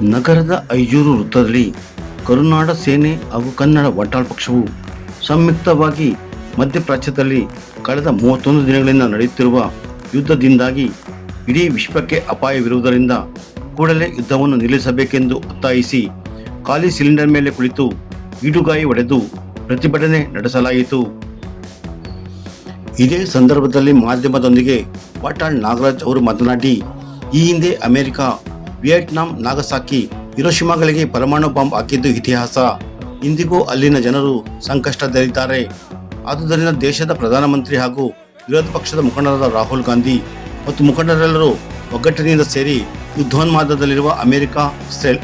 ನಗರದ ಐಜೂರು ವೃತ್ತದಲ್ಲಿ ಕರುನಾಡ ಸೇನೆ ಹಾಗೂ ಕನ್ನಡ ಬಂಟ್ವಾಳ ಪಕ್ಷವು ಸಂಯುಕ್ತವಾಗಿ ಮಧ್ಯಪ್ರಾಚ್ಯದಲ್ಲಿ ಕಳೆದ 31 ದಿನಗಳಿಂದ ನಡೆಯುತ್ತಿರುವ ಯುದ್ಧದಿಂದಾಗಿ ಇಡೀ ವಿಶ್ವಕ್ಕೆ ಅಪಾಯವಿರುವುದರಿಂದ ಕೂಡಲೇ ಯುದ್ಧವನ್ನು ನಿಲ್ಲಿಸಬೇಕೆಂದು ಒತ್ತಾಯಿಸಿ ಖಾಲಿ ಸಿಲಿಂಡರ್ ಮೇಲೆ ಕುಳಿತು ಈಡುಗಾಯಿ ಹೊಡೆದು ಪ್ರತಿಭಟನೆ ನಡೆಸಲಾಯಿತು. ಇದೇ ಸಂದರ್ಭದಲ್ಲಿ ಮಾಧ್ಯಮದೊಂದಿಗೆ ವಾಟಾಳ್ ನಾಗರಾಜ್ ಅವರು ಮಾತನಾಡಿ, ಈ ಹಿಂದೆ ಅಮೆರಿಕ, ವಿಯೆಟ್ನಾಂ, ನಾಗಸಾಕಿ, ಹಿರೋಶಿಮಾಗಳಿಗೆ ಪರಮಾಣು ಬಾಂಬ್ ಹಾಕಿದ್ದು ಇತಿಹಾಸ. ಇಂದಿಗೂ ಅಲ್ಲಿನ ಜನರು ಸಂಕಷ್ಟದಲ್ಲಿದ್ದಾರೆ. ಆದುದರಿಂದ ದೇಶದ ಪ್ರಧಾನಮಂತ್ರಿ ಹಾಗೂ ವಿರೋಧ ಪಕ್ಷದ ಮುಖಂಡರಾದ ರಾಹುಲ್ ಗಾಂಧಿ ಮತ್ತು ಮುಖಂಡರೆಲ್ಲರೂ ಒಗ್ಗಟ್ಟಿನಿಂದ ಸೇರಿ ಯುದ್ಧೋನ್ಮಾದದಲ್ಲಿರುವ ಅಮೆರಿಕ, ಇಸ್ರೇಲ್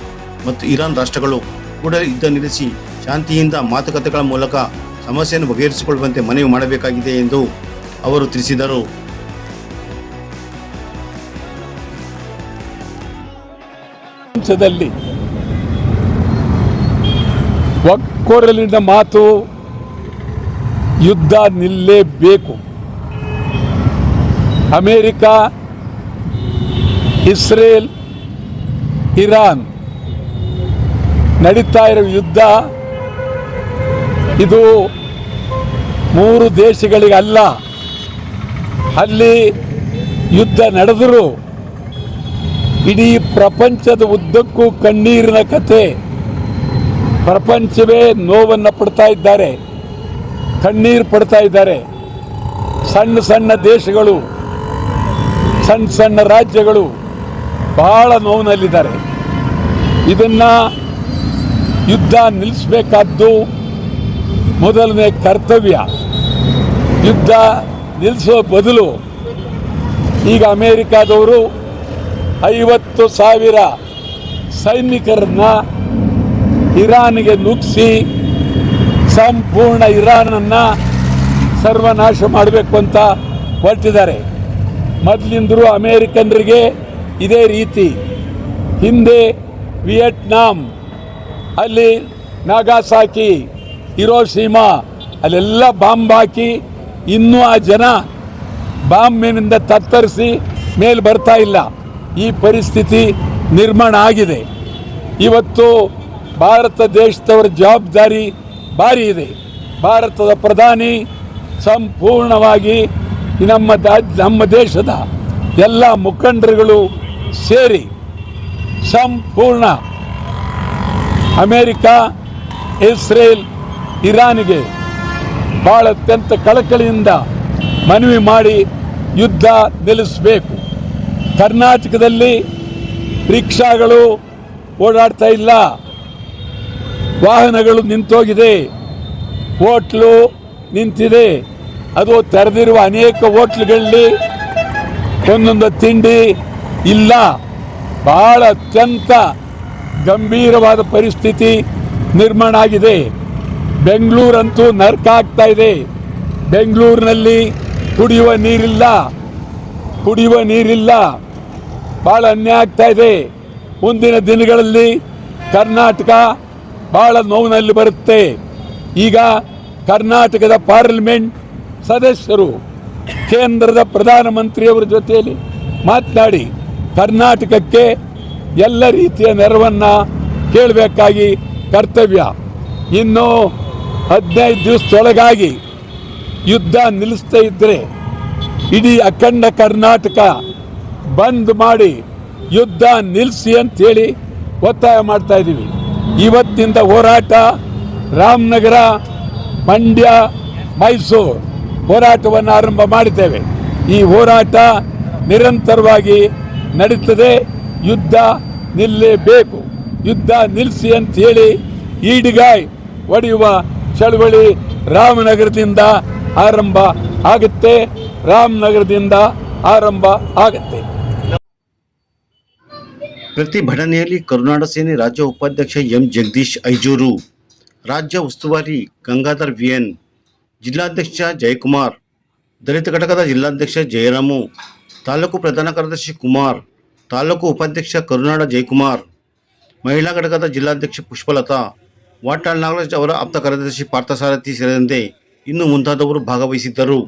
ಮತ್ತು ಇರಾನ್ ರಾಷ್ಟ್ರಗಳು ಕೂಡಲೇ ಯುದ್ಧ ನಿಲ್ಲಿಸಿ ಶಾಂತಿಯಿಂದ ಮಾತುಕತೆಗಳ ಮೂಲಕ ಸಮಸ್ಯೆಯನ್ನು ಬಗೆಹರಿಸಿಕೊಳ್ಳುವಂತೆ ಮನವಿ ಮಾಡಬೇಕಾಗಿದೆ ಎಂದು ಅವರು ತಿಳಿಸಿದರು. ಒಕ್ಕೊರಲಿನ ಮಾತು, ಯುದ್ಧ ನಿಲ್ಲೇಬೇಕು. ಅಮೆರಿಕ, ಇಸ್ರೇಲ್, ಇರಾನ್ ನಡೀತಾ ಇರೋ ಯುದ್ಧ ಇದು 3 ದೇಶಗಳಿಗಲ್ಲ. ಅಲ್ಲಿ ಯುದ್ಧ ನಡೆದರೂ ಇಡೀ ಪ್ರಪಂಚದ ಉದ್ದಕ್ಕೂ ಕಣ್ಣೀರಿನ ಕತೆ. ಪ್ರಪಂಚವೇ ನೋವನ್ನು ಪಡ್ತಾ ಇದ್ದಾರೆ, ಕಣ್ಣೀರು ಪಡ್ತಾ ಇದ್ದಾರೆ. ಸಣ್ಣ ಸಣ್ಣ ದೇಶಗಳು, ಸಣ್ಣ ಸಣ್ಣ ರಾಜ್ಯಗಳು ಬಹಳ ನೋವಿನಲ್ಲಿದ್ದಾರೆ. ಇದನ್ನು ಯುದ್ಧ ನಿಲ್ಲಿಸಬೇಕಾದ್ದು ಮೊದಲನೇ ಕರ್ತವ್ಯ. ಯುದ್ಧ ನಿಲ್ಲಿಸೋ ಬದಲು ಈಗ ಅಮೇರಿಕಾದವರು 50,000 ಸೈನಿಕರನ್ನ ಇರಾನ್ಗೆ ನುಗ್ಗಿಸಿ ಸಂಪೂರ್ಣ ಇರಾನನ್ನು ಸರ್ವನಾಶ ಮಾಡಬೇಕು ಅಂತ ಹೊರಟಿದ್ದಾರೆ. ಮೊದಲಿಂದರೂ ಅಮೇರಿಕನ್ರಿಗೆ ಇದೇ ರೀತಿ. ಹಿಂದೆ ವಿಯೆಟ್ನಾಂ, ಅಲ್ಲಿ ನಾಗಾಸಾಕಿ, ಹಿರೋಶಿಮಾ ಅಲ್ಲೆಲ್ಲ ಬಾಂಬ್ ಹಾಕಿ ಇನ್ನೂ ಆ ಜನ ಬಾಂಬಿನಿಂದ ತತ್ತರಿಸಿ ಮೇಲೆ ಬರ್ತಾ ಇಲ್ಲ. ಈ ಪರಿಸ್ಥಿತಿ ನಿರ್ಮಾಣ ಆಗಿದೆ. ಇವತ್ತು ಭಾರತ ದೇಶದವರ ಜವಾಬ್ದಾರಿ ಭಾರಿ ಇದೆ. ಭಾರತದ ಪ್ರಧಾನಿ ಸಂಪೂರ್ಣವಾಗಿ ನಮ್ಮ ದೇಶದ ಎಲ್ಲ ಮುಖಂಡರುಗಳು ಸೇರಿ ಸಂಪೂರ್ಣ ಅಮೇರಿಕ, ಇಸ್ರೇಲ್, ಇರಾನ್ಗೆ ಭಾಳ ಅತ್ಯಂತ ಕಳಕಳಿಯಿಂದ ಮನವಿ ಮಾಡಿ ಯುದ್ಧ ನಿಲ್ಲಿಸಬೇಕು. ಕರ್ನಾಟಕದಲ್ಲಿ ರಿಕ್ಷಾಗಳು ಓಡಾಡ್ತಾ ಇಲ್ಲ, ವಾಹನಗಳು ನಿಂತೋಗಿದೆ, ಹೋಟ್ಲು ನಿಂತಿದೆ. ಅದು ತೆರೆದಿರುವ ಅನೇಕ ಹೋಟ್ಲುಗಳಲ್ಲಿ ಒಂದೊಂದು ತಿಂಡಿ ಇಲ್ಲ. ಬಹಳ ಅತ್ಯಂತ ಗಂಭೀರವಾದ ಪರಿಸ್ಥಿತಿ ನಿರ್ಮಾಣ ಆಗಿದೆ. ಬೆಂಗಳೂರಂತೂ ನರಕ ಆಗ್ತಾ ಇದೆ. ಬೆಂಗಳೂರಿನಲ್ಲಿ ಕುಡಿಯುವ ನೀರಿಲ್ಲ, ಭಾಳ ಅನ್ಯಾಯ ಆಗ್ತಾ ಇದೆ. ಮುಂದಿನ ದಿನಗಳಲ್ಲಿ ಕರ್ನಾಟಕ ಭಾಳ ನೋವಿನಲ್ಲಿ ಬರುತ್ತೆ. ಈಗ ಕರ್ನಾಟಕದ ಪಾರ್ಲಿಮೆಂಟ್ ಸದಸ್ಯರು ಕೇಂದ್ರದ ಪ್ರಧಾನಮಂತ್ರಿಯವರ ಜೊತೆಯಲ್ಲಿ ಮಾತನಾಡಿ ಕರ್ನಾಟಕಕ್ಕೆ ಎಲ್ಲ ರೀತಿಯ ನೆರವನ್ನು ಕೇಳಬೇಕಾಗಿ ಕರ್ತವ್ಯ. ಇನ್ನು 15 ದಿವಸದೊಳಗಾಗಿ ಯುದ್ಧ ನಿಲ್ಲಿಸ್ತಾ ಇದ್ದರೆ ಇಡೀ ಅಖಂಡ ಕರ್ನಾಟಕ ಬಂದ್ ಮಾಡಿ ಯುದ್ಧ ನಿಲ್ಲಿಸಿ ಅಂತೇಳಿ ಒತ್ತಾಯ ಮಾಡ್ತಾ ಇದ್ದೀವಿ. ಇವತ್ತಿಂದ ಹೋರಾಟ ರಾಮನಗರ, ಮಂಡ್ಯ, ಮೈಸೂರು ಹೋರಾಟವನ್ನು ಆರಂಭ ಮಾಡಿದ್ದೇವೆ. ಈ ಹೋರಾಟ ನಿರಂತರವಾಗಿ ನಡೀತದೆ. ಯುದ್ಧ ನಿಲ್ಲಲೇಬೇಕು. ಯುದ್ಧ ನಿಲ್ಲಿಸಿ ಅಂತೇಳಿ ಈಡಿಗಾಯಿ ಹೊಡೆಯುವ ಚಳವಳಿ ರಾಮನಗರದಿಂದ ಆರಂಭ ಆಗುತ್ತೆ. ಪ್ರತಿಭಟನೆಯಲ್ಲಿ ಕರುನಾಡ ಸೇನೆ ರಾಜ್ಯ ಉಪಾಧ್ಯಕ್ಷ ಎಂ ಜಗದೀಶ್ ಐಜೂರು, ರಾಜ್ಯ ಉಸ್ತುವಾರಿ ಗಂಗಾಧರ್ ವಿಎನ್, ಜಿಲ್ಲಾಧ್ಯಕ್ಷ ಜಯಕುಮಾರ್, ದಲಿತ ಘಟಕದ ಜಿಲ್ಲಾಧ್ಯಕ್ಷ ಜಯರಾಮು, ತಾಲೂಕು ಪ್ರಧಾನ ಕಾರ್ಯದರ್ಶಿ ಕುಮಾರ್, ತಾಲೂಕು ಉಪಾಧ್ಯಕ್ಷ ಕರುನಾಡ ಜಯಕುಮಾರ್, ಮಹಿಳಾ ಘಟಕದ ಜಿಲ್ಲಾಧ್ಯಕ್ಷ ಪುಷ್ಪಲತಾ, ವಾಟಾಳ್ ನಾಗರಾಜ್ ಅವರ ಆಪ್ತ ಕಾರ್ಯದರ್ಶಿ ಪಾರ್ಥಸಾರಥಿ ಸೇರಿದಂತೆ ಇನ್ನು ಮುಂತಾದವರು ಭಾಗವಹಿಸಿದ್ದರು.